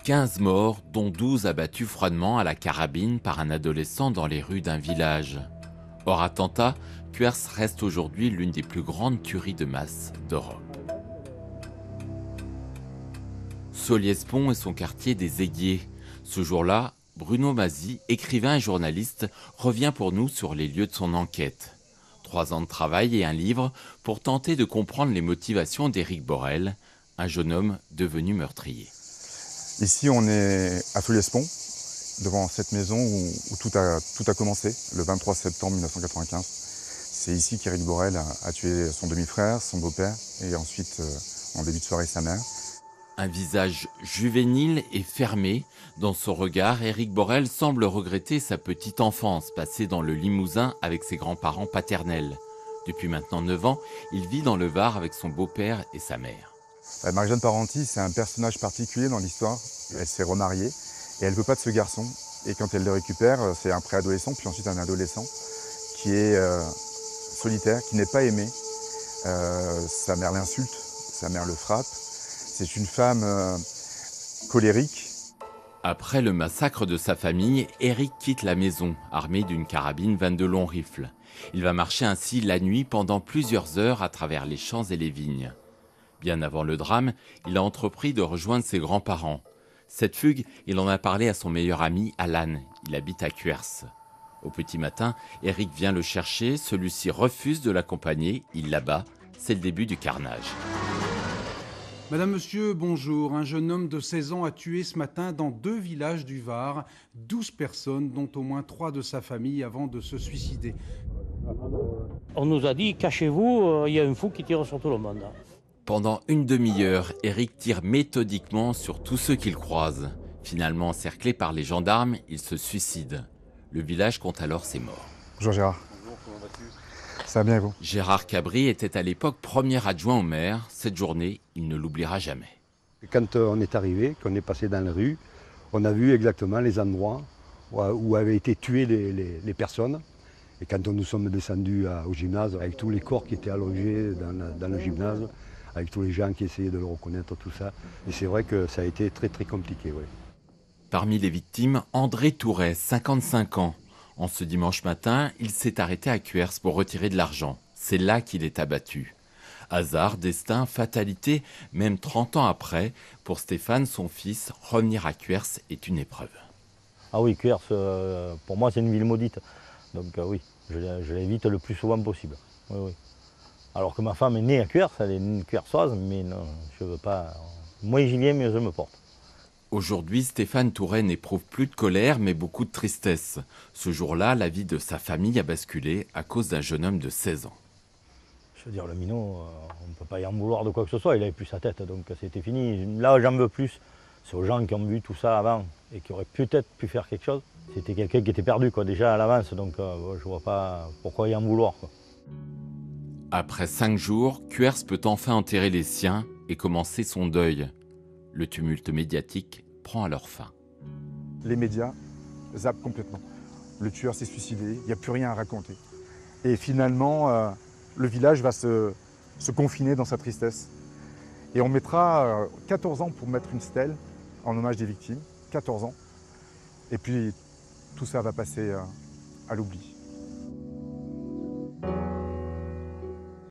15 morts, dont 12 abattus froidement à la carabine par un adolescent dans les rues d'un village. Hors attentat, Cuers reste aujourd'hui l'une des plus grandes tueries de masse d'Europe. Solliès-Pont est son quartier des Aiguiers. Ce jour-là, Bruno Mazzi, écrivain et journaliste, revient pour nous sur les lieux de son enquête. 3 ans de travail et un livre pour tenter de comprendre les motivations d'Éric Borel, un jeune homme devenu meurtrier. Ici, on est à Solliès-Pont, devant cette maison où tout a commencé, le 23 septembre 1995. C'est ici qu'Éric Borel a tué son demi-frère, son beau-père et ensuite, en début de soirée, sa mère. Un visage juvénile et fermé. Dans son regard, Éric Borel semble regretter sa petite enfance passée dans le Limousin avec ses grands-parents paternels. Depuis maintenant 9 ans, il vit dans le Var avec son beau-père et sa mère. Marie-Jeanne Parenti, c'est un personnage particulier dans l'histoire. Elle s'est remariée et elle ne veut pas de ce garçon. Et quand elle le récupère, c'est un préadolescent, puis ensuite un adolescent qui est solitaire, qui n'est pas aimé. Sa mère l'insulte, sa mère le frappe. C'est une femme colérique. Après le massacre de sa famille, Éric quitte la maison, armé d'une carabine 22 longs rifles. Il va marcher ainsi la nuit pendant plusieurs heures à travers les champs et les vignes. Bien avant le drame, il a entrepris de rejoindre ses grands-parents. Cette fugue, il en a parlé à son meilleur ami, Alan. Il habite à Cuers. Au petit matin, Éric vient le chercher, celui-ci refuse de l'accompagner, il l'abat. C'est le début du carnage. Madame, monsieur, bonjour. Un jeune homme de 16 ans a tué ce matin dans 2 villages du Var 12 personnes, dont au moins 3 de sa famille, avant de se suicider. On nous a dit, cachez-vous, il y a un fou qui tire sur tout le monde. Pendant une demi-heure, Éric tire méthodiquement sur tous ceux qu'il croise. Finalement encerclé par les gendarmes, il se suicide. Le village compte alors ses morts. Bonjour Gérard. Bonjour, comment vas-tu? Ça va bien vous? Gérard Cabry était à l'époque premier adjoint au maire. Cette journée, il ne l'oubliera jamais. Quand on est arrivé, qu'on est passé dans la rue, on a vu exactement les endroits où avaient été tuées les personnes. Et quand nous sommes descendus au gymnase, avec tous les corps qui étaient allongés dans le gymnase, avec tous les gens qui essayaient de le reconnaître, tout ça. Et c'est vrai que ça a été très très compliqué. Ouais. Parmi les victimes, André Touret, 55 ans. En ce dimanche matin, il s'est arrêté à Cuers pour retirer de l'argent. C'est là qu'il est abattu. Hasard, destin, fatalité, même 30 ans après, pour Stéphane, son fils, revenir à Cuers est une épreuve. Ah oui, Cuers, pour moi, c'est une ville maudite. Donc oui, je l'évite le plus souvent possible. Oui, oui. Alors que ma femme est née à Cuers, elle est une Cuersoise, mais non, je veux pas. Moins j'y viens, mieux je me porte. Aujourd'hui, Stéphane Touret n'éprouve plus de colère, mais beaucoup de tristesse. Ce jour-là, la vie de sa famille a basculé à cause d'un jeune homme de 16 ans. Je veux dire, le minot, on ne peut pas y en vouloir de quoi que ce soit, il n'avait plus sa tête, donc c'était fini. Là, j'en veux plus. C'est aux gens qui ont vu tout ça avant et qui auraient peut-être pu faire quelque chose. C'était quelqu'un qui était perdu quoi, déjà à l'avance, donc je ne vois pas pourquoi y en vouloir. Quoi. Après 5 jours, Cuers peut enfin enterrer les siens et commencer son deuil. Le tumulte médiatique prend alors fin. Les médias zappent complètement. Le tueur s'est suicidé, il n'y a plus rien à raconter. Et finalement, le village va se confiner dans sa tristesse. Et on mettra 14 ans pour mettre une stèle en hommage des victimes. 14 ans. Et puis tout ça va passer à l'oubli.